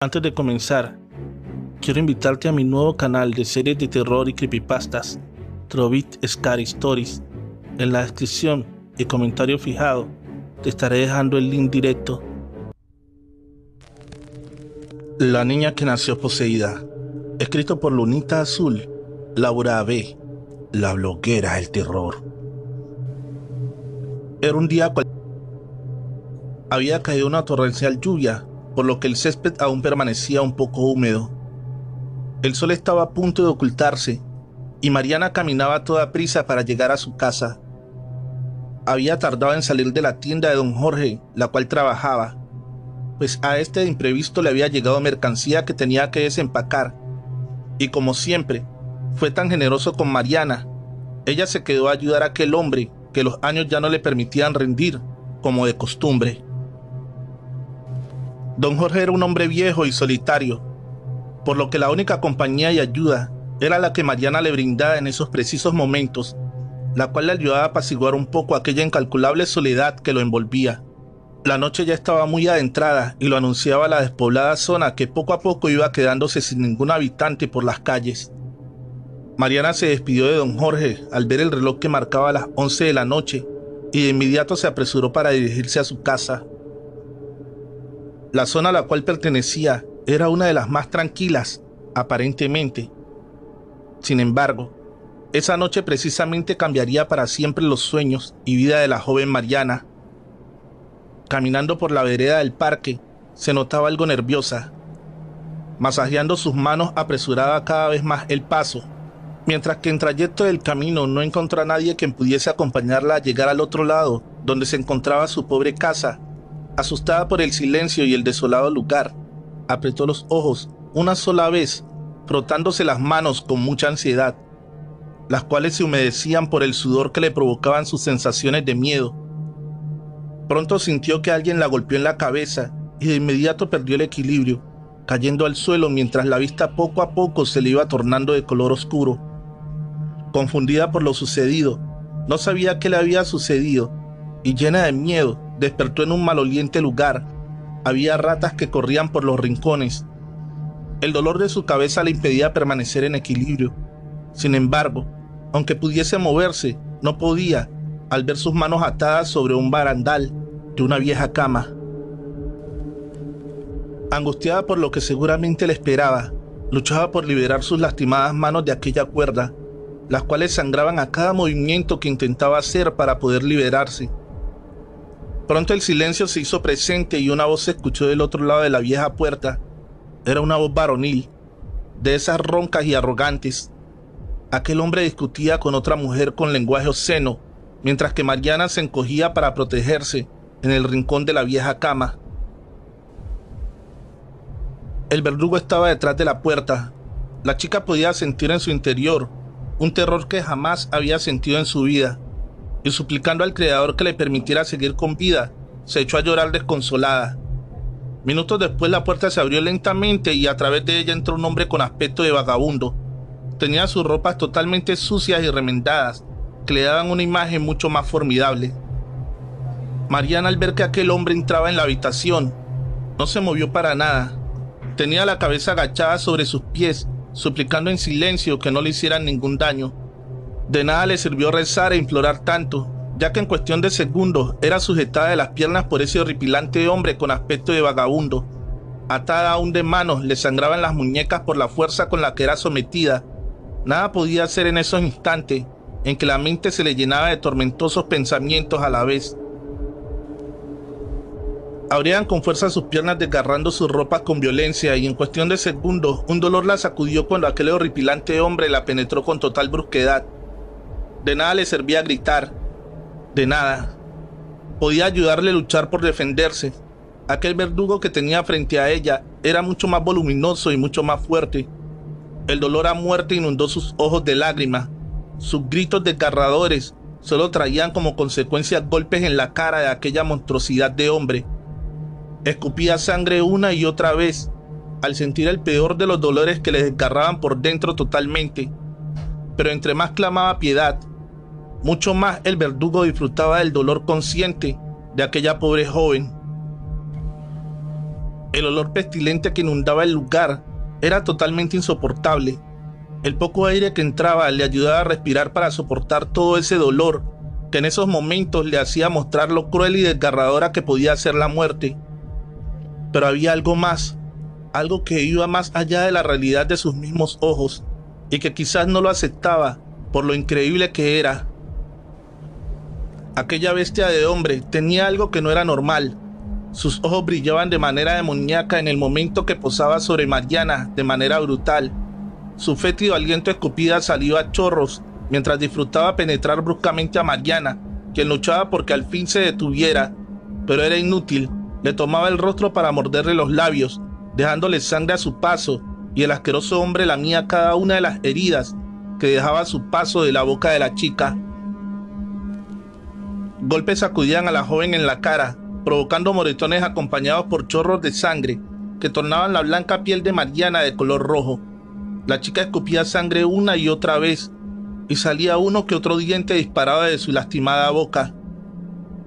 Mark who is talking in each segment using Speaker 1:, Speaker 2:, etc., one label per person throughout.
Speaker 1: Antes de comenzar, quiero invitarte a mi nuevo canal de series de terror y creepypastas, Trovit Scary Stories. En la descripción y comentario fijado te estaré dejando el link directo. La niña que nació poseída, escrito por Lunita Azul, Laura B., la bloguera del terror. Era un día había caído una torrencial lluvia, por lo que el césped aún permanecía un poco húmedo. El sol estaba a punto de ocultarse y Mariana caminaba a toda prisa para llegar a su casa. Había tardado en salir de la tienda de don Jorge, la cual trabajaba, pues a este de imprevisto le había llegado mercancía que tenía que desempacar, y como siempre, fue tan generoso con Mariana. Ella se quedó a ayudar a aquel hombre que los años ya no le permitían rendir, como de costumbre. Don Jorge era un hombre viejo y solitario, por lo que la única compañía y ayuda era la que Mariana le brindaba en esos precisos momentos, la cual le ayudaba a apaciguar un poco aquella incalculable soledad que lo envolvía. La noche ya estaba muy adentrada y lo anunciaba la despoblada zona que poco a poco iba quedándose sin ningún habitante por las calles. Mariana se despidió de don Jorge al ver el reloj que marcaba las 11 de la noche y de inmediato se apresuró para dirigirse a su casa. La zona a la cual pertenecía era una de las más tranquilas, aparentemente. Sin embargo, esa noche precisamente cambiaría para siempre los sueños y vida de la joven Mariana. Caminando por la vereda del parque, se notaba algo nerviosa. Masajeando sus manos apresuraba cada vez más el paso, mientras que en trayecto del camino no encontró a nadie quien pudiese acompañarla a llegar al otro lado, donde se encontraba su pobre casa. Asustada por el silencio y el desolado lugar, apretó los ojos una sola vez, frotándose las manos con mucha ansiedad, las cuales se humedecían por el sudor que le provocaban sus sensaciones de miedo. Pronto sintió que alguien la golpeó en la cabeza y de inmediato perdió el equilibrio, cayendo al suelo mientras la vista poco a poco se le iba tornando de color oscuro. Confundida por lo sucedido, no sabía qué le había sucedido y llena de miedo, despertó en un maloliente lugar. Había ratas que corrían por los rincones. El dolor de su cabeza le impedía permanecer en equilibrio. Sin embargo, aunque pudiese moverse, no podía, al ver sus manos atadas sobre un barandal de una vieja cama. Angustiada por lo que seguramente le esperaba, luchaba por liberar sus lastimadas manos de aquella cuerda, las cuales sangraban a cada movimiento que intentaba hacer para poder liberarse. Pronto el silencio se hizo presente y una voz se escuchó del otro lado de la vieja puerta. Era una voz varonil, de esas roncas y arrogantes. Aquel hombre discutía con otra mujer con lenguaje obsceno, mientras que Mariana se encogía para protegerse en el rincón de la vieja cama. El verdugo estaba detrás de la puerta. La chica podía sentir en su interior un terror que jamás había sentido en su vida, y suplicando al Creador que le permitiera seguir con vida, se echó a llorar desconsolada. Minutos después la puerta se abrió lentamente y a través de ella entró un hombre con aspecto de vagabundo. Tenía sus ropas totalmente sucias y remendadas, que le daban una imagen mucho más formidable. Mariana, al ver que aquel hombre entraba en la habitación, no se movió para nada. Tenía la cabeza agachada sobre sus pies, suplicando en silencio que no le hicieran ningún daño. De nada le sirvió rezar e implorar tanto, ya que en cuestión de segundos era sujetada de las piernas por ese horripilante hombre con aspecto de vagabundo. Atada aún de manos, le sangraban las muñecas por la fuerza con la que era sometida. Nada podía hacer en esos instantes en que la mente se le llenaba de tormentosos pensamientos a la vez. Abrían con fuerza sus piernas desgarrando sus ropas con violencia y en cuestión de segundos un dolor la sacudió cuando aquel horripilante hombre la penetró con total brusquedad. De nada le servía gritar, de nada. Podía ayudarle a luchar por defenderse. Aquel verdugo que tenía frente a ella era mucho más voluminoso y mucho más fuerte. El dolor a muerte inundó sus ojos de lágrimas. Sus gritos desgarradores solo traían como consecuencia golpes en la cara de aquella monstruosidad de hombre. Escupía sangre una y otra vez, al sentir el peor de los dolores que le desgarraban por dentro totalmente. Pero entre más clamaba piedad, mucho más el verdugo disfrutaba del dolor consciente de aquella pobre joven. El olor pestilente que inundaba el lugar era totalmente insoportable. El poco aire que entraba le ayudaba a respirar para soportar todo ese dolor que en esos momentos le hacía mostrar lo cruel y desgarradora que podía ser la muerte. Pero había algo más, algo que iba más allá de la realidad de sus mismos ojos y que quizás no lo aceptaba por lo increíble que era. Aquella bestia de hombre tenía algo que no era normal. Sus ojos brillaban de manera demoníaca en el momento que posaba sobre Mariana de manera brutal. Su fétido aliento escupida salió a chorros mientras disfrutaba penetrar bruscamente a Mariana, quien luchaba porque al fin se detuviera, pero era inútil. Le tomaba el rostro para morderle los labios, dejándole sangre a su paso, y el asqueroso hombre lamía cada una de las heridas que dejaba a su paso de la boca de la chica. Golpes sacudían a la joven en la cara, provocando moretones acompañados por chorros de sangre que tornaban la blanca piel de Mariana de color rojo. La chica escupía sangre una y otra vez, y salía uno que otro diente disparado de su lastimada boca.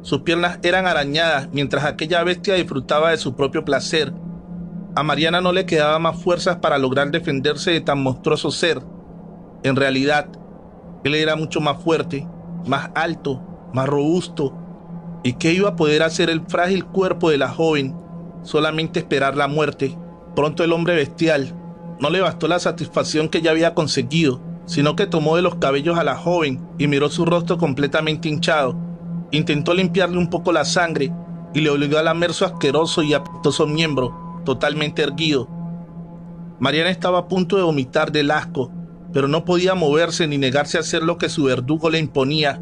Speaker 1: Sus piernas eran arañadas mientras aquella bestia disfrutaba de su propio placer. A Mariana no le quedaba más fuerzas para lograr defenderse de tan monstruoso ser. En realidad, él era mucho más fuerte, más alto, más robusto. ¿Y qué iba a poder hacer el frágil cuerpo de la joven? Solamente esperar la muerte. Pronto el hombre bestial no le bastó la satisfacción que ya había conseguido, sino que tomó de los cabellos a la joven y miró su rostro completamente hinchado. Intentó limpiarle un poco la sangre y le obligó a lamer su asqueroso y apetitoso miembro, totalmente erguido. Mariana estaba a punto de vomitar del asco, pero no podía moverse ni negarse a hacer lo que su verdugo le imponía.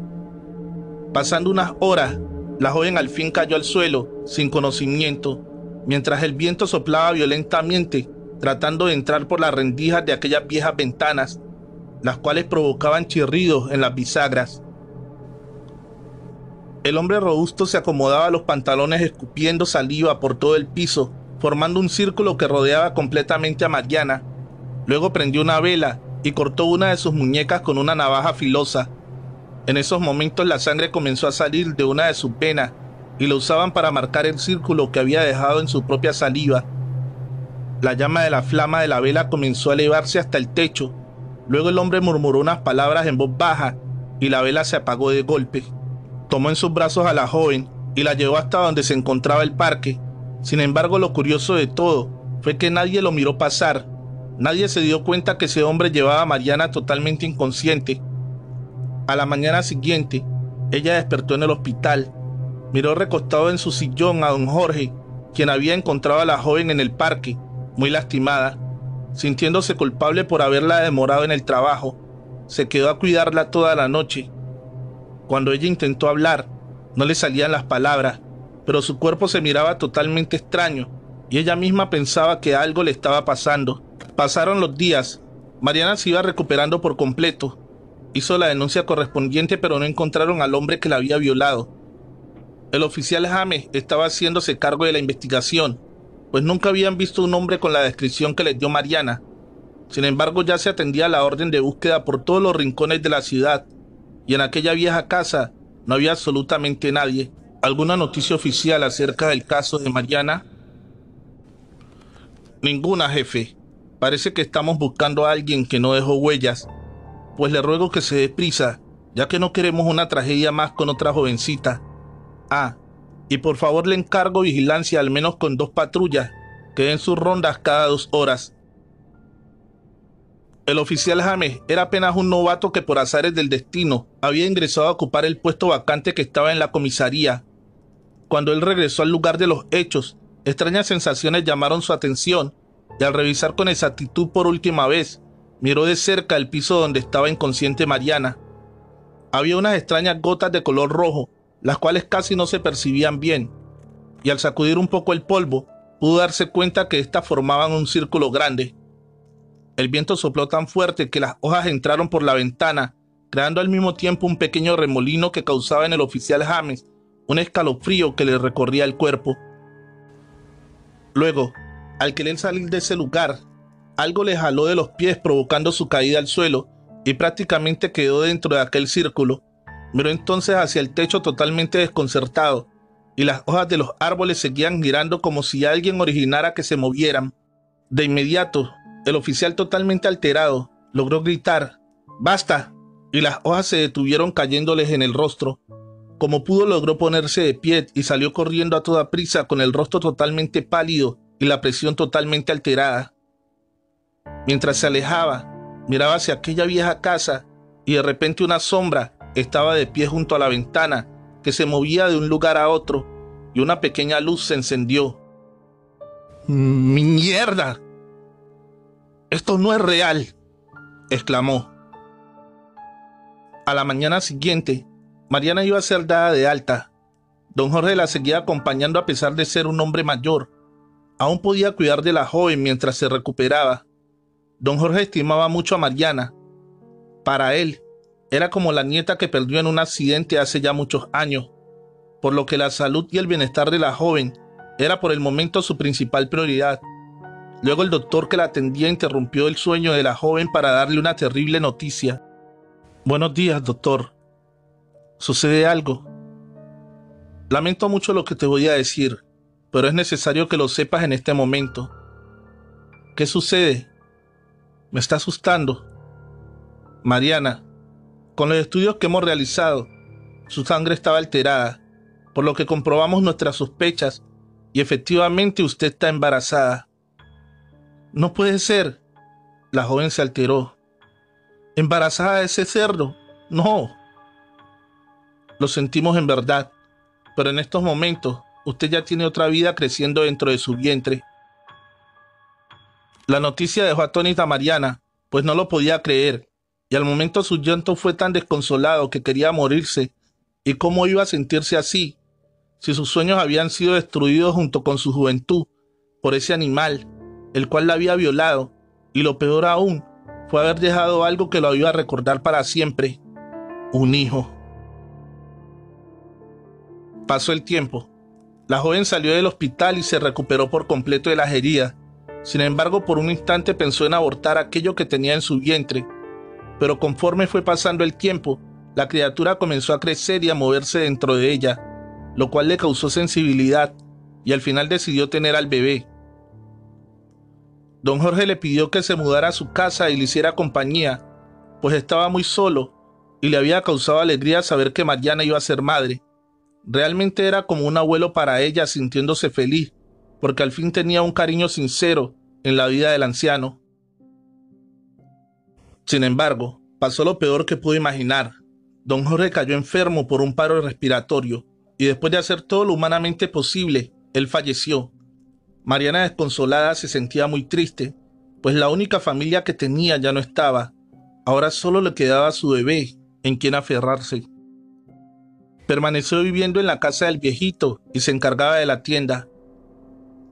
Speaker 1: Pasando unas horas, la joven al fin cayó al suelo, sin conocimiento, mientras el viento soplaba violentamente, tratando de entrar por las rendijas de aquellas viejas ventanas, las cuales provocaban chirridos en las bisagras. El hombre robusto se acomodaba los pantalones escupiendo saliva por todo el piso, formando un círculo que rodeaba completamente a Mariana. Luego prendió una vela y cortó una de sus muñecas con una navaja filosa. En esos momentos la sangre comenzó a salir de una de sus venas y lo usaban para marcar el círculo que había dejado en su propia saliva. La llama de la flama de la vela comenzó a elevarse hasta el techo. Luego el hombre murmuró unas palabras en voz baja y la vela se apagó de golpe. Tomó en sus brazos a la joven y la llevó hasta donde se encontraba el parque. Sin embargo, lo curioso de todo fue que nadie lo miró pasar. Nadie se dio cuenta que ese hombre llevaba a Mariana totalmente inconsciente. A la mañana siguiente, ella despertó en el hospital. Miró recostado en su sillón a don Jorge, quien había encontrado a la joven en el parque, muy lastimada. Sintiéndose culpable por haberla demorado en el trabajo, se quedó a cuidarla toda la noche. Cuando ella intentó hablar, no le salían las palabras, pero su cuerpo se miraba totalmente extraño y ella misma pensaba que algo le estaba pasando. Pasaron los días. Mariana se iba recuperando por completo. Hizo la denuncia correspondiente, pero no encontraron al hombre que la había violado. El oficial James estaba haciéndose cargo de la investigación, pues nunca habían visto un hombre con la descripción que les dio Mariana. Sin embargo, ya se atendía la orden de búsqueda por todos los rincones de la ciudad, y en aquella vieja casa no había absolutamente nadie. ¿Alguna noticia oficial acerca del caso de Mariana? Ninguna, jefe. Parece que estamos buscando a alguien que no dejó huellas. Pues le ruego que se dé prisa, ya que no queremos una tragedia más con otra jovencita. Ah, y por favor le encargo vigilancia al menos con 2 patrullas, que den sus rondas cada 2 horas. El oficial James era apenas un novato que por azares del destino había ingresado a ocupar el puesto vacante que estaba en la comisaría. Cuando él regresó al lugar de los hechos, extrañas sensaciones llamaron su atención y al revisar con exactitud por última vez, miró de cerca el piso donde estaba inconsciente Mariana. Había unas extrañas gotas de color rojo, las cuales casi no se percibían bien, y al sacudir un poco el polvo, pudo darse cuenta que éstas formaban un círculo grande. El viento sopló tan fuerte que las hojas entraron por la ventana, creando al mismo tiempo un pequeño remolino que causaba en el oficial James un escalofrío que le recorría el cuerpo. Luego, al querer salir de ese lugar, algo le jaló de los pies provocando su caída al suelo y prácticamente quedó dentro de aquel círculo. Miró entonces hacia el techo totalmente desconcertado y las hojas de los árboles seguían girando como si alguien originara que se movieran. De inmediato, el oficial, totalmente alterado, logró gritar «¡Basta!», y las hojas se detuvieron cayéndoles en el rostro. Como pudo, logró ponerse de pie y salió corriendo a toda prisa, con el rostro totalmente pálido y la presión totalmente alterada. Mientras se alejaba, miraba hacia aquella vieja casa y de repente una sombra estaba de pie junto a la ventana, que se movía de un lugar a otro, y una pequeña luz se encendió. «¡Mierda! Esto no es real», exclamó. A la mañana siguiente, Mariana iba a ser dada de alta. Don Jorge la seguía acompañando a pesar de ser un hombre mayor. Aún podía cuidar de la joven mientras se recuperaba. Don Jorge estimaba mucho a Mariana. Para él, era como la nieta que perdió en un accidente hace ya muchos años, por lo que la salud y el bienestar de la joven era por el momento su principal prioridad. Luego el doctor que la atendía interrumpió el sueño de la joven para darle una terrible noticia. «Buenos días, doctor. ¿Sucede algo?» «Lamento mucho lo que te voy a decir, pero es necesario que lo sepas en este momento». «¿Qué sucede? Me está asustando». «Mariana, con los estudios que hemos realizado, su sangre estaba alterada, por lo que comprobamos nuestras sospechas y efectivamente usted está embarazada». «No puede ser». La joven se alteró. «¿Embarazada de ese cerdo? No». «Lo sentimos en verdad, pero en estos momentos usted ya tiene otra vida creciendo dentro de su vientre». La noticia dejó atónita a Mariana, pues no lo podía creer, y al momento su llanto fue tan desconsolado que quería morirse. ¿Y cómo iba a sentirse así, si sus sueños habían sido destruidos junto con su juventud por ese animal, el cual la había violado, y lo peor aún fue haber dejado algo que lo iba a recordar para siempre: un hijo? Pasó el tiempo. La joven salió del hospital y se recuperó por completo de las heridas. Sin embargo, por un instante pensó en abortar aquello que tenía en su vientre, pero conforme fue pasando el tiempo, la criatura comenzó a crecer y a moverse dentro de ella, lo cual le causó sensibilidad, y al final decidió tener al bebé. Don Jorge le pidió que se mudara a su casa y le hiciera compañía, pues estaba muy solo y le había causado alegría saber que Mariana iba a ser madre. Realmente era como un abuelo para ella, sintiéndose feliz, porque al fin tenía un cariño sincero en la vida del anciano. Sin embargo, pasó lo peor que pudo imaginar. Don Jorge cayó enfermo por un paro respiratorio, y después de hacer todo lo humanamente posible, él falleció. Mariana, desconsolada, se sentía muy triste, pues la única familia que tenía ya no estaba. Ahora solo le quedaba su bebé, en quien aferrarse. Permaneció viviendo en la casa del viejito y se encargaba de la tienda.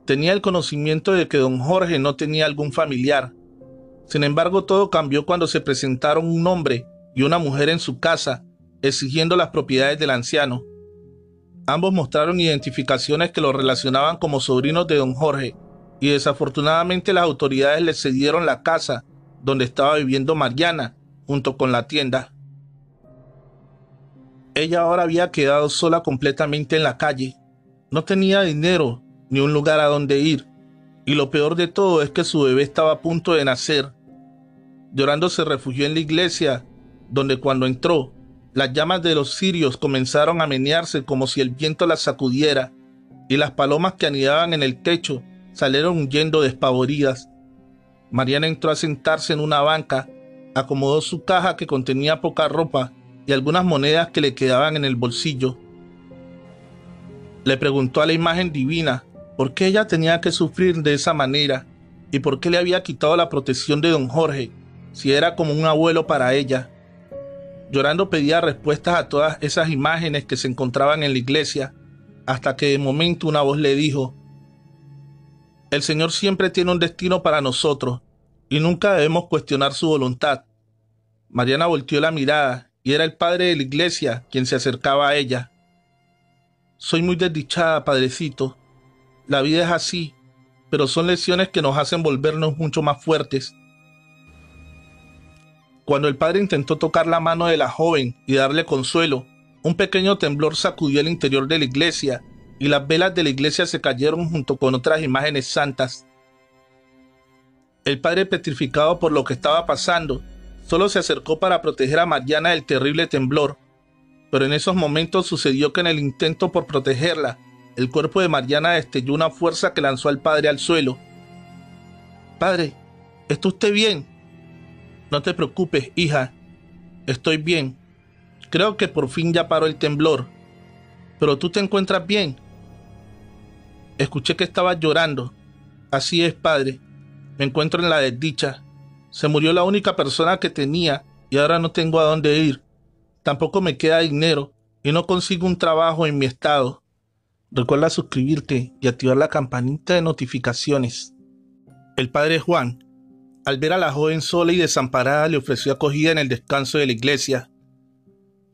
Speaker 1: Tenía el conocimiento de que don Jorge no tenía algún familiar. Sin embargo, todo cambió cuando se presentaron un hombre y una mujer en su casa, exigiendo las propiedades del anciano. Ambos mostraron identificaciones que lo relacionaban como sobrinos de don Jorge, y desafortunadamente las autoridades le cedieron la casa donde estaba viviendo Mariana, junto con la tienda. Ella ahora había quedado sola completamente en la calle. No tenía dinero ni un lugar a donde ir, y lo peor de todo es que su bebé estaba a punto de nacer. Llorando se refugió en la iglesia, donde cuando entró, las llamas de los cirios comenzaron a menearse como si el viento las sacudiera, y las palomas que anidaban en el techo salieron huyendo despavoridas. Mariana entró a sentarse en una banca, acomodó su caja que contenía poca ropa y algunas monedas que le quedaban en el bolsillo. Le preguntó a la imagen divina por qué ella tenía que sufrir de esa manera y por qué le había quitado la protección de don Jorge, si era como un abuelo para ella. Llorando pedía respuestas a todas esas imágenes que se encontraban en la iglesia, hasta que de momento una voz le dijo: «El Señor siempre tiene un destino para nosotros y nunca debemos cuestionar su voluntad». Mariana volteó la mirada y era el padre de la iglesia quien se acercaba a ella. «Soy muy desdichada, padrecito. La vida es así, pero son lecciones que nos hacen volvernos mucho más fuertes». Cuando el padre intentó tocar la mano de la joven y darle consuelo, un pequeño temblor sacudió el interior de la iglesia y las velas de la iglesia se cayeron junto con otras imágenes santas. El padre, petrificado por lo que estaba pasando, solo se acercó para proteger a Mariana del terrible temblor, pero en esos momentos sucedió que en el intento por protegerla, el cuerpo de Mariana destelló una fuerza que lanzó al padre al suelo. «Padre, ¿está usted bien?» «No te preocupes, hija. Estoy bien. Creo que por fin ya paró el temblor. ¿Pero tú te encuentras bien?» «Escuché que estabas llorando». «Así es, padre. Me encuentro en la desdicha. Se murió la única persona que tenía y ahora no tengo a dónde ir. Tampoco me queda dinero y no consigo un trabajo en mi estado. Recuerda suscribirte y activar la campanita de notificaciones». El padre Juan, al ver a la joven sola y desamparada, le ofreció acogida en el descanso de la iglesia.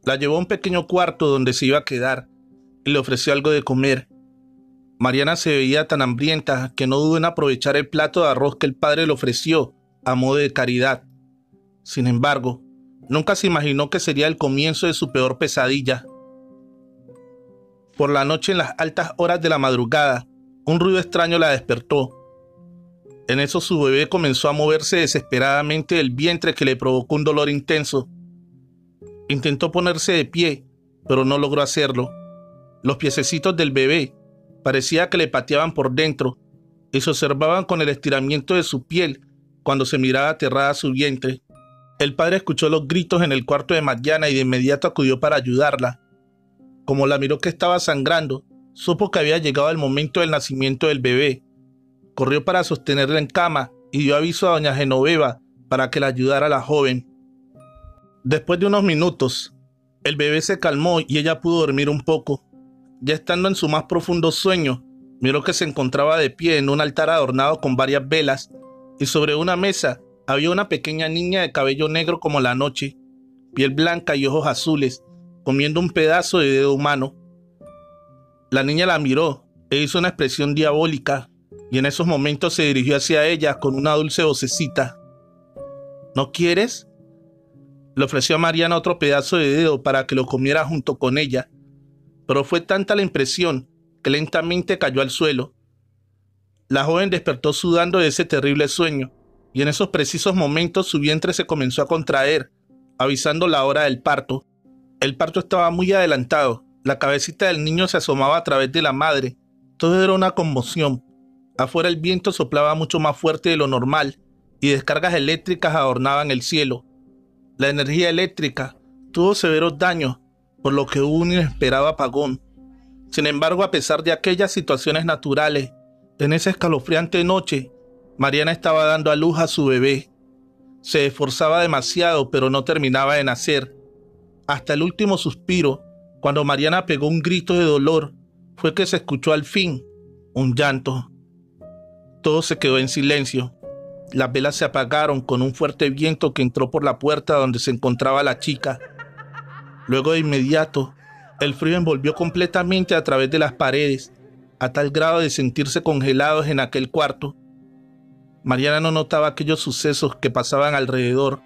Speaker 1: La llevó a un pequeño cuarto donde se iba a quedar y le ofreció algo de comer. Mariana se veía tan hambrienta que no dudó en aprovechar el plato de arroz que el padre le ofreció a modo de caridad. Sin embargo, nunca se imaginó que sería el comienzo de su peor pesadilla. Por la noche, en las altas horas de la madrugada, un ruido extraño la despertó. En eso su bebé comenzó a moverse desesperadamente del vientre, que le provocó un dolor intenso. Intentó ponerse de pie, pero no logró hacerlo. Los piececitos del bebé parecía que le pateaban por dentro y se observaban con el estiramiento de su piel cuando se miraba aterrada su vientre. El padre escuchó los gritos en el cuarto de Mariana y de inmediato acudió para ayudarla. Como la miró que estaba sangrando, supo que había llegado el momento del nacimiento del bebé. Corrió para sostenerla en cama y dio aviso a doña Genoveva para que la ayudara a la joven. Después de unos minutos, el bebé se calmó y ella pudo dormir un poco. Ya estando en su más profundo sueño, miró que se encontraba de pie en un altar adornado con varias velas y sobre una mesa había una pequeña niña de cabello negro como la noche, piel blanca y ojos azules, comiendo un pedazo de dedo humano. La niña la miró e hizo una expresión diabólica y en esos momentos se dirigió hacia ella con una dulce vocecita. ¿No quieres? Le ofreció a Mariana otro pedazo de dedo para que lo comiera junto con ella, pero fue tanta la impresión que lentamente cayó al suelo. La joven despertó sudando de ese terrible sueño y en esos precisos momentos su vientre se comenzó a contraer, avisando la hora del parto. El parto estaba muy adelantado, la cabecita del niño se asomaba a través de la madre, todo era una conmoción. Afuera el viento soplaba mucho más fuerte de lo normal y descargas eléctricas adornaban el cielo. La energía eléctrica tuvo severos daños, por lo que hubo un inesperado apagón. Sin embargo, a pesar de aquellas situaciones naturales, en esa escalofriante noche, Mariana estaba dando a luz a su bebé. Se esforzaba demasiado, pero no terminaba de nacer. Hasta el último suspiro, cuando Mariana pegó un grito de dolor, fue que se escuchó al fin un llanto. Todo se quedó en silencio. Las velas se apagaron con un fuerte viento que entró por la puerta donde se encontraba la chica. Luego de inmediato, el frío envolvió completamente a través de las paredes, a tal grado de sentirse congelados en aquel cuarto. Mariana no notaba aquellos sucesos que pasaban alrededor.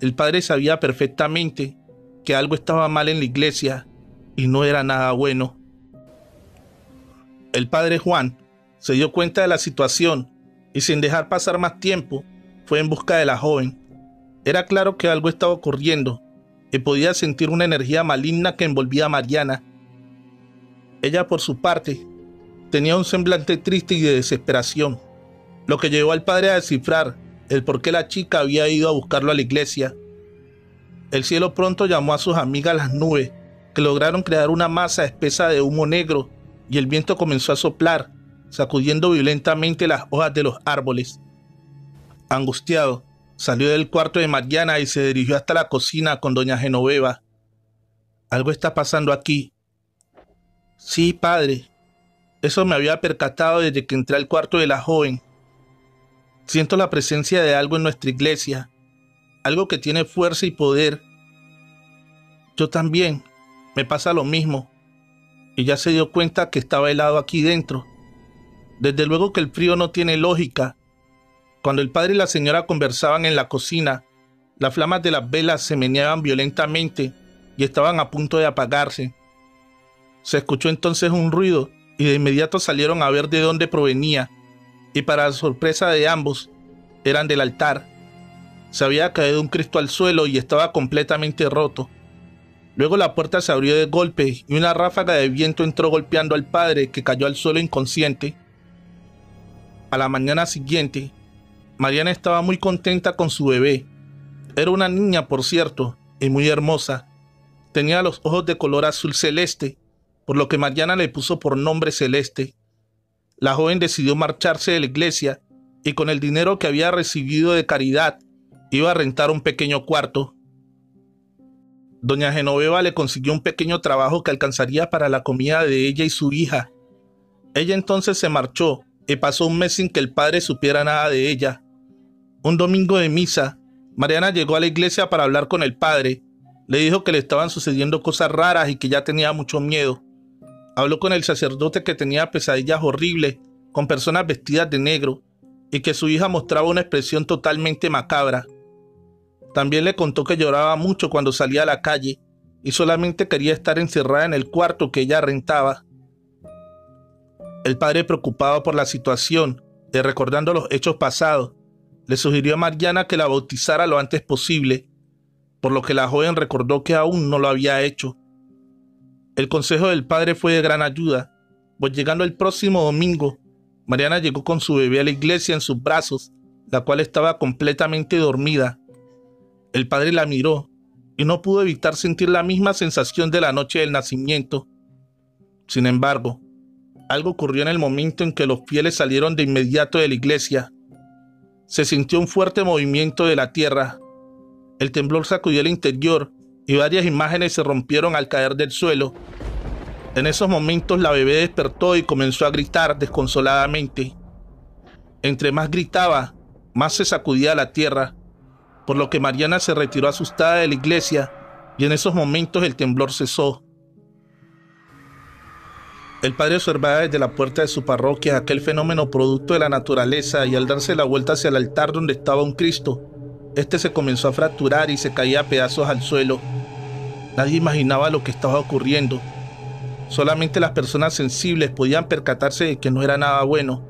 Speaker 1: El padre sabía perfectamente que algo estaba mal en la iglesia y no era nada bueno. El padre Juan se dio cuenta de la situación y sin dejar pasar más tiempo, fue en busca de la joven. Era claro que algo estaba ocurriendo y podía sentir una energía maligna que envolvía a Mariana. Ella, por su parte, tenía un semblante triste y de desesperación, lo que llevó al padre a descifrar el por qué la chica había ido a buscarlo a la iglesia. El cielo pronto llamó a sus amigas las nubes, que lograron crear una masa espesa de humo negro, y el viento comenzó a soplar, sacudiendo violentamente las hojas de los árboles. Angustiado, salió del cuarto de Mariana y se dirigió hasta la cocina con doña Genoveva. «Algo está pasando aquí». «Sí, padre. Eso me había percatado desde que entré al cuarto de la joven. Siento la presencia de algo en nuestra iglesia, algo que tiene fuerza y poder. Yo también, me pasa lo mismo. Y ya se dio cuenta que estaba helado aquí dentro. Desde luego que el frío no tiene lógica». Cuando el padre y la señora conversaban en la cocina, las flamas de las velas se meneaban violentamente y estaban a punto de apagarse. Se escuchó entonces un ruido y de inmediato salieron a ver de dónde provenía, y para la sorpresa de ambos, eran del altar. Se había caído un Cristo al suelo y estaba completamente roto. Luego la puerta se abrió de golpe y una ráfaga de viento entró golpeando al padre, que cayó al suelo inconsciente. A la mañana siguiente, Mariana estaba muy contenta con su bebé. Era una niña, por cierto, y muy hermosa. Tenía los ojos de color azul celeste, por lo que Mariana le puso por nombre Celeste. La joven decidió marcharse de la iglesia y con el dinero que había recibido de caridad iba a rentar un pequeño cuarto. Doña Genoveva le consiguió un pequeño trabajo que alcanzaría para la comida de ella y su hija. Ella entonces se marchó y pasó un mes sin que el padre supiera nada de ella. Un domingo de misa, Mariana llegó a la iglesia para hablar con el padre. Le dijo que le estaban sucediendo cosas raras y que ya tenía mucho miedo. Habló con el sacerdote, que tenía pesadillas horribles con personas vestidas de negro y que su hija mostraba una expresión totalmente macabra. También le contó que lloraba mucho cuando salía a la calle y solamente quería estar encerrada en el cuarto que ella rentaba. El padre, preocupado por la situación y recordando los hechos pasados, le sugirió a Mariana que la bautizara lo antes posible, por lo que la joven recordó que aún no lo había hecho. El consejo del padre fue de gran ayuda, pues llegando el próximo domingo, Mariana llegó con su bebé a la iglesia en sus brazos, la cual estaba completamente dormida. El padre la miró y no pudo evitar sentir la misma sensación de la noche del nacimiento. Sin embargo, algo ocurrió en el momento en que los fieles salieron de inmediato de la iglesia. Se sintió un fuerte movimiento de la tierra. El temblor sacudió el interior y varias imágenes se rompieron al caer del suelo. En esos momentos la bebé despertó y comenzó a gritar desconsoladamente. Entre más gritaba, más se sacudía la tierra, por lo que Mariana se retiró asustada de la iglesia y en esos momentos el temblor cesó. El padre observaba desde la puerta de su parroquia aquel fenómeno producto de la naturaleza y al darse la vuelta hacia el altar donde estaba un Cristo, este se comenzó a fracturar y se caía a pedazos al suelo. Nadie imaginaba lo que estaba ocurriendo. Solamente las personas sensibles podían percatarse de que no era nada bueno,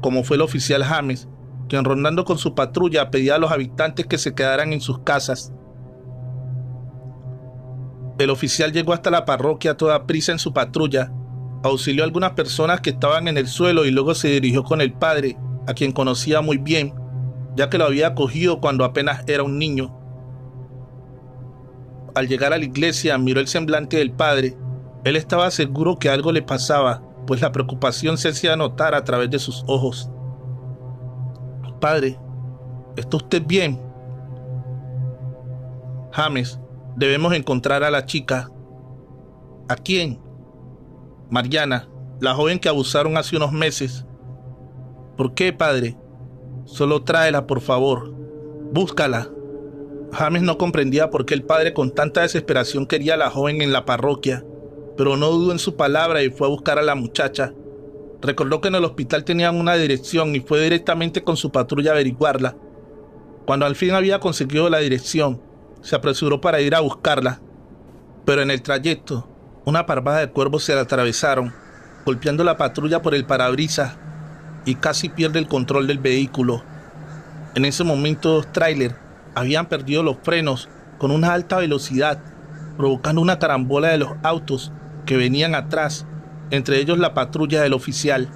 Speaker 1: como fue el oficial James, quien rondando con su patrulla pedía a los habitantes que se quedaran en sus casas. El oficial llegó hasta la parroquia a toda prisa en su patrulla, auxilió a algunas personas que estaban en el suelo y luego se dirigió con el padre, a quien conocía muy bien, ya que lo había acogido cuando apenas era un niño. Al llegar a la iglesia, miró el semblante del padre. Él estaba seguro que algo le pasaba, pues la preocupación se hacía notar a través de sus ojos. «Padre, ¿está usted bien?» «James, debemos encontrar a la chica». «¿A quién?» «Mariana, la joven que abusaron hace unos meses». «¿Por qué, padre?» «Solo tráela, por favor. Búscala». James no comprendía por qué el padre con tanta desesperación quería a la joven en la parroquia, pero no dudó en su palabra y fue a buscar a la muchacha. Recordó que en el hospital tenían una dirección y fue directamente con su patrulla a averiguarla. Cuando al fin había conseguido la dirección, se apresuró para ir a buscarla. Pero en el trayecto, una parvada de cuervos se la atravesaron, golpeando la patrulla por el parabrisas y casi pierde el control del vehículo. En ese momento, dos tráiler habían perdido los frenos con una alta velocidad, provocando una carambola de los autos que venían atrás, entre ellos la patrulla del oficial.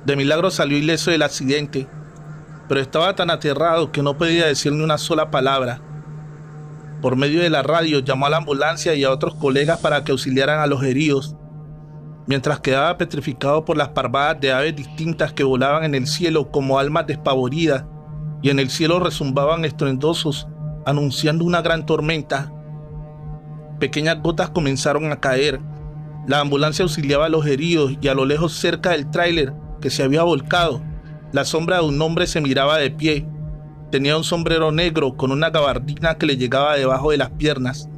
Speaker 1: De milagro salió ileso del accidente, pero estaba tan aterrado que no podía decir ni una sola palabra. Por medio de la radio llamó a la ambulancia y a otros colegas para que auxiliaran a los heridos, mientras quedaba petrificado por las parvadas de aves distintas que volaban en el cielo como almas despavoridas, y en el cielo rezumbaban estruendosos, anunciando una gran tormenta. Pequeñas gotas comenzaron a caer. La ambulancia auxiliaba a los heridos y a lo lejos, cerca del tráiler que se había volcado, la sombra de un hombre se miraba de pie. Tenía un sombrero negro con una gabardina que le llegaba debajo de las piernas.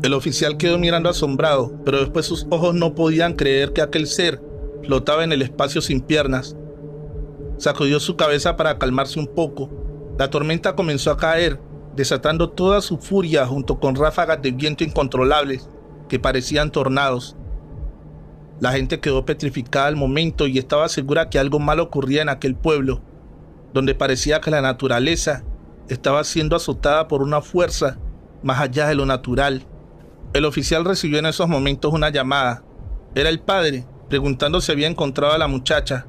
Speaker 1: El oficial quedó mirando asombrado, pero después sus ojos no podían creer que aquel ser flotaba en el espacio sin piernas. Sacudió su cabeza para calmarse un poco. La tormenta comenzó a caer, desatando toda su furia junto con ráfagas de viento incontrolables que parecían tornados. La gente quedó petrificada al momento y estaba segura que algo malo ocurría en aquel pueblo, donde parecía que la naturaleza estaba siendo azotada por una fuerza más allá de lo natural. El oficial recibió en esos momentos una llamada. Era el padre, preguntando si había encontrado a la muchacha,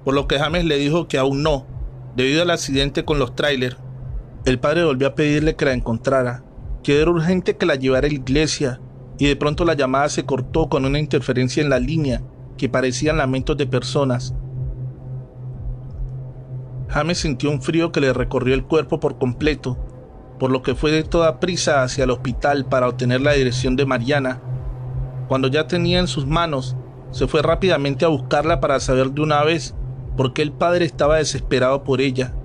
Speaker 1: por lo que James le dijo que aún no, debido al accidente con los trailers. El padre volvió a pedirle que la encontrara, que era urgente que la llevara a la iglesia, y de pronto la llamada se cortó con una interferencia en la línea que parecían lamentos de personas. James sintió un frío que le recorrió el cuerpo por completo, por lo que fue de toda prisa hacia el hospital para obtener la dirección de Mariana. Cuando ya tenía en sus manos, se fue rápidamente a buscarla para saber de una vez por qué el padre estaba desesperado por ella.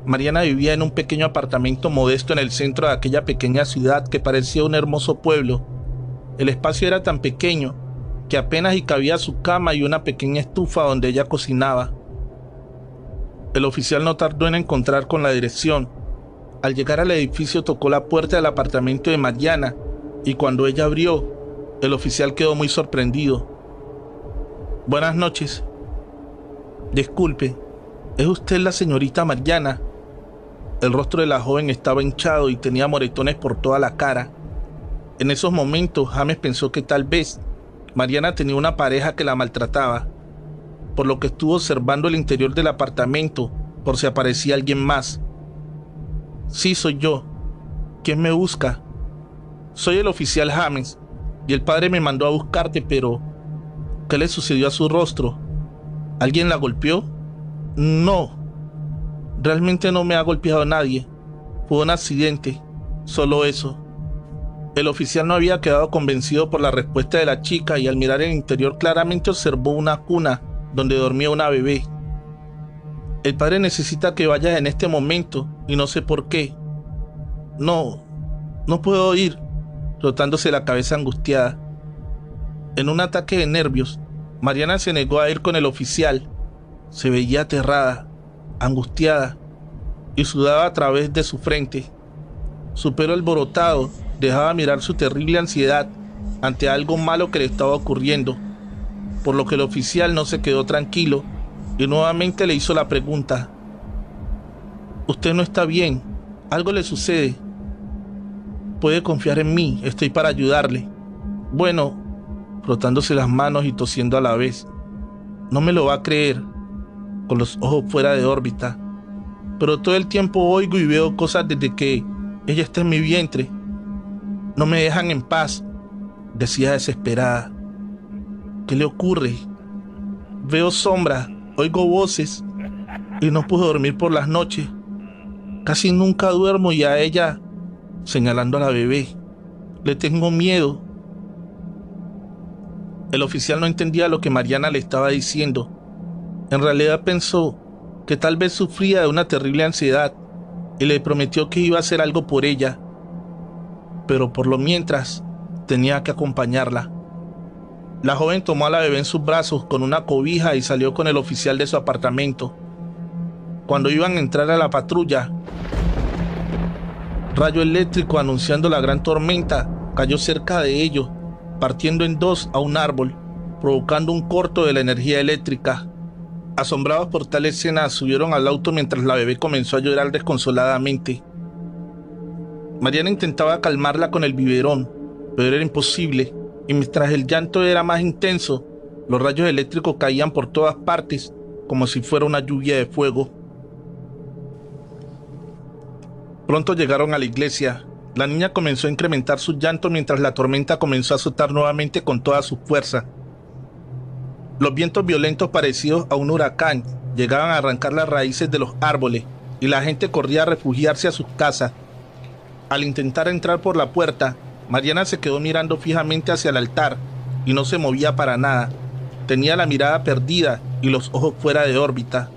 Speaker 1: Mariana vivía en un pequeño apartamento modesto en el centro de aquella pequeña ciudad que parecía un hermoso pueblo. El espacio era tan pequeño que apenas y cabía su cama y una pequeña estufa donde ella cocinaba. El oficial no tardó en encontrar con la dirección. Al llegar al edificio tocó la puerta del apartamento de Mariana y cuando ella abrió, el oficial quedó muy sorprendido. «Buenas noches. Disculpe, ¿es usted la señorita Mariana?» El rostro de la joven estaba hinchado y tenía moretones por toda la cara. En esos momentos, James pensó que tal vez Mariana tenía una pareja que la maltrataba, por lo que estuvo observando el interior del apartamento por si aparecía alguien más. «Sí, soy yo. ¿Quién me busca?» «Soy el oficial James, y el padre me mandó a buscarte, pero ¿qué le sucedió a su rostro? ¿Alguien la golpeó?» «No, realmente no me ha golpeado nadie. Fue un accidente, solo eso». El oficial no había quedado convencido por la respuesta de la chica y al mirar el interior claramente observó una cuna donde dormía una bebé. «El padre necesita que vayas en este momento y no sé por qué». No puedo ir», frotándose la cabeza angustiada. En un ataque de nervios, Mariana se negó a ir con el oficial. Se veía aterrada, angustiada, y sudaba a través de su frente. Su pelo alborotado dejaba mirar su terrible ansiedad ante algo malo que le estaba ocurriendo, por lo que el oficial no se quedó tranquilo y nuevamente le hizo la pregunta. «Usted no está bien, algo le sucede. Puede confiar en mí, estoy para ayudarle». «Bueno», frotándose las manos y tosiendo a la vez. «No me lo va a creer», con los ojos fuera de órbita, «pero todo el tiempo oigo y veo cosas desde que ella está en mi vientre. No me dejan en paz», decía desesperada. «¿Qué le ocurre?» «Veo sombras, oigo voces y no puedo dormir por las noches. Casi nunca duermo y a ella», señalando a la bebé, «le tengo miedo». El oficial no entendía lo que Mariana le estaba diciendo. En realidad pensó que tal vez sufría de una terrible ansiedad y le prometió que iba a hacer algo por ella, pero por lo mientras tenía que acompañarla. La joven tomó a la bebé en sus brazos con una cobija y salió con el oficial de su apartamento. Cuando iban a entrar a la patrulla, rayo eléctrico anunciando la gran tormenta cayó cerca de ellos, partiendo en dos a un árbol, provocando un corto de la energía eléctrica. Asombrados por tal escena, subieron al auto mientras la bebé comenzó a llorar desconsoladamente. Mariana intentaba calmarla con el biberón, pero era imposible, y mientras el llanto era más intenso, los rayos eléctricos caían por todas partes, como si fuera una lluvia de fuego. Pronto llegaron a la iglesia. La niña comenzó a incrementar su llanto mientras la tormenta comenzó a azotar nuevamente con toda su fuerza. Los vientos violentos parecidos a un huracán llegaban a arrancar las raíces de los árboles y la gente corría a refugiarse a sus casas. Al intentar entrar por la puerta, Mariana se quedó mirando fijamente hacia el altar y no se movía para nada. Tenía la mirada perdida y los ojos fuera de órbita.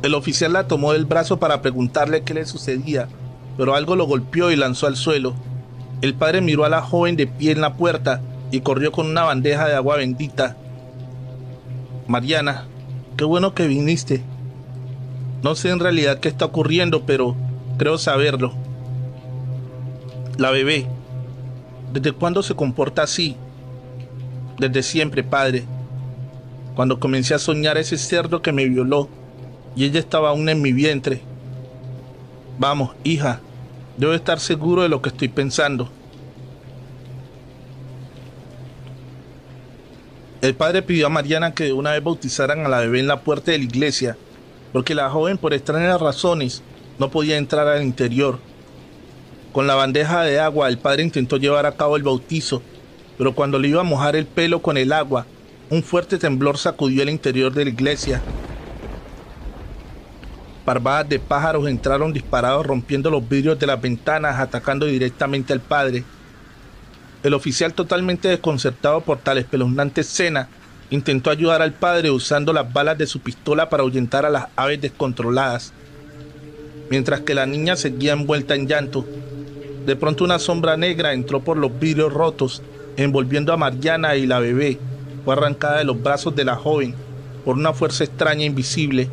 Speaker 1: El oficial la tomó del brazo para preguntarle qué le sucedía, pero algo lo golpeó y lanzó al suelo. El padre miró a la joven de pie en la puerta y corrió con una bandeja de agua bendita. «Mariana, qué bueno que viniste. No sé en realidad qué está ocurriendo, pero creo saberlo. La bebé, ¿desde cuándo se comporta así? Desde siempre, padre. Cuando comencé a soñar ese cerdo que me violó y ella estaba aún en mi vientre. Vamos, hija, debo estar seguro de lo que estoy pensando. El padre pidió a Mariana que de una vez bautizaran a la bebé en la puerta de la iglesia, porque la joven, por extrañas razones, no podía entrar al interior. Con la bandeja de agua, el padre intentó llevar a cabo el bautizo, pero cuando le iba a mojar el pelo con el agua, un fuerte temblor sacudió el interior de la iglesia. Parvadas de pájaros entraron disparados rompiendo los vidrios de las ventanas, atacando directamente al padre. El oficial, totalmente desconcertado por tal espeluznante escena, intentó ayudar al padre usando las balas de su pistola para ahuyentar a las aves descontroladas. Mientras que la niña seguía envuelta en llanto, de pronto una sombra negra entró por los vidrios rotos, envolviendo a Mariana, y la bebé fue arrancada de los brazos de la joven por una fuerza extraña e invisible.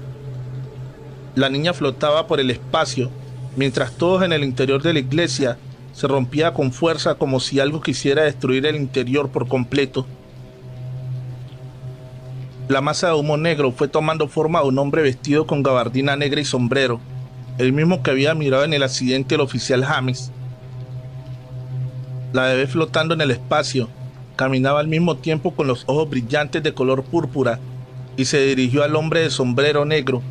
Speaker 1: La niña flotaba por el espacio, mientras todos en el interior de la iglesia se rompía con fuerza como si algo quisiera destruir el interior por completo. La masa de humo negro fue tomando forma de un hombre vestido con gabardina negra y sombrero, el mismo que había mirado en el accidente el oficial James. La bebé, flotando en el espacio, caminaba al mismo tiempo con los ojos brillantes de color púrpura y se dirigió al hombre de sombrero negro.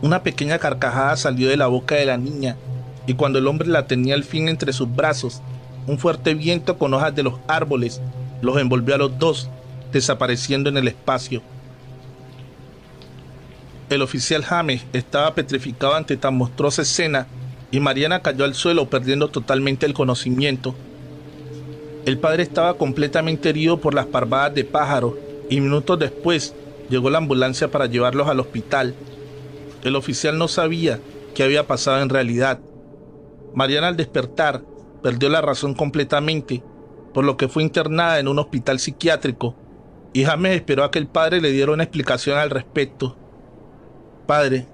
Speaker 1: Una pequeña carcajada salió de la boca de la niña, y cuando el hombre la tenía al fin entre sus brazos, un fuerte viento con hojas de los árboles los envolvió a los dos, desapareciendo en el espacio. El oficial James estaba petrificado ante tan monstruosa escena, y Mariana cayó al suelo perdiendo totalmente el conocimiento. El padre estaba completamente herido por las parvadas de pájaros, y minutos después llegó la ambulancia para llevarlos al hospital. El oficial no sabía qué había pasado en realidad. Mariana, al despertar, perdió la razón completamente, por lo que fue internada en un hospital psiquiátrico, y James esperó a que el padre le diera una explicación al respecto. Padre,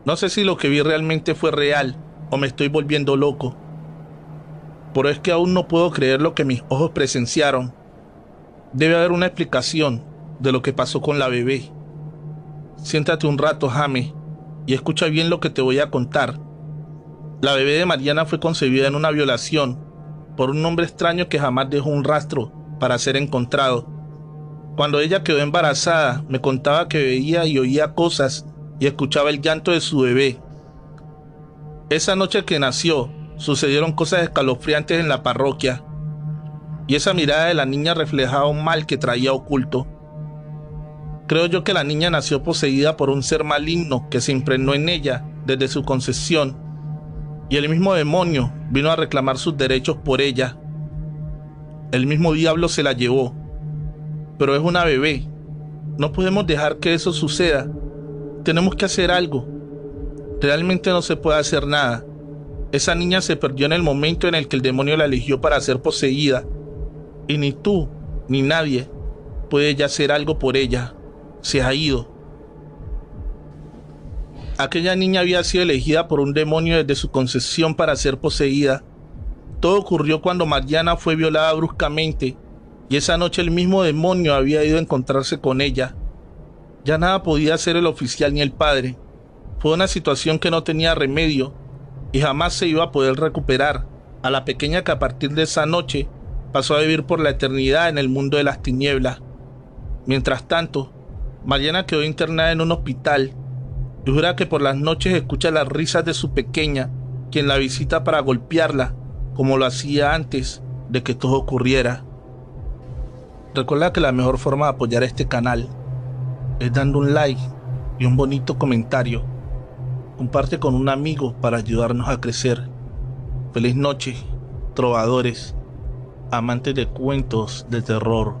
Speaker 1: no sé si lo que vi realmente fue real o me estoy volviendo loco, pero es que aún no puedo creer lo que mis ojos presenciaron. Debe haber una explicación de lo que pasó con la bebé. Siéntate un rato, James, y escucha bien lo que te voy a contar. La bebé de Mariana fue concebida en una violación por un hombre extraño que jamás dejó un rastro para ser encontrado. Cuando ella quedó embarazada, me contaba que veía y oía cosas y escuchaba el llanto de su bebé. Esa noche que nació, sucedieron cosas escalofriantes en la parroquia, y esa mirada de la niña reflejaba un mal que traía oculto. Creo yo que la niña nació poseída por un ser maligno que se impregnó en ella desde su concepción, y el mismo demonio vino a reclamar sus derechos por ella. El mismo diablo se la llevó, pero es una bebé. No podemos dejar que eso suceda. Tenemos que hacer algo. Realmente no se puede hacer nada. Esa niña se perdió en el momento en el que el demonio la eligió para ser poseída, y ni tú ni nadie puede ya hacer algo por ella. Se ha ido. Aquella niña había sido elegida por un demonio desde su concepción para ser poseída. Todo ocurrió cuando Mariana fue violada bruscamente, y esa noche el mismo demonio había ido a encontrarse con ella. Ya nada podía hacer el oficial ni el padre. Fue una situación que no tenía remedio, y jamás se iba a poder recuperar a la pequeña que a partir de esa noche pasó a vivir por la eternidad en el mundo de las tinieblas. Mientras tanto, Mariana quedó internada en un hospital y jura que por las noches escucha las risas de su pequeña, quien la visita para golpearla, como lo hacía antes de que todo ocurriera. Recuerda que la mejor forma de apoyar este canal es dando un like y un bonito comentario. Comparte con un amigo para ayudarnos a crecer. Feliz noche, trovadores, amantes de cuentos de terror.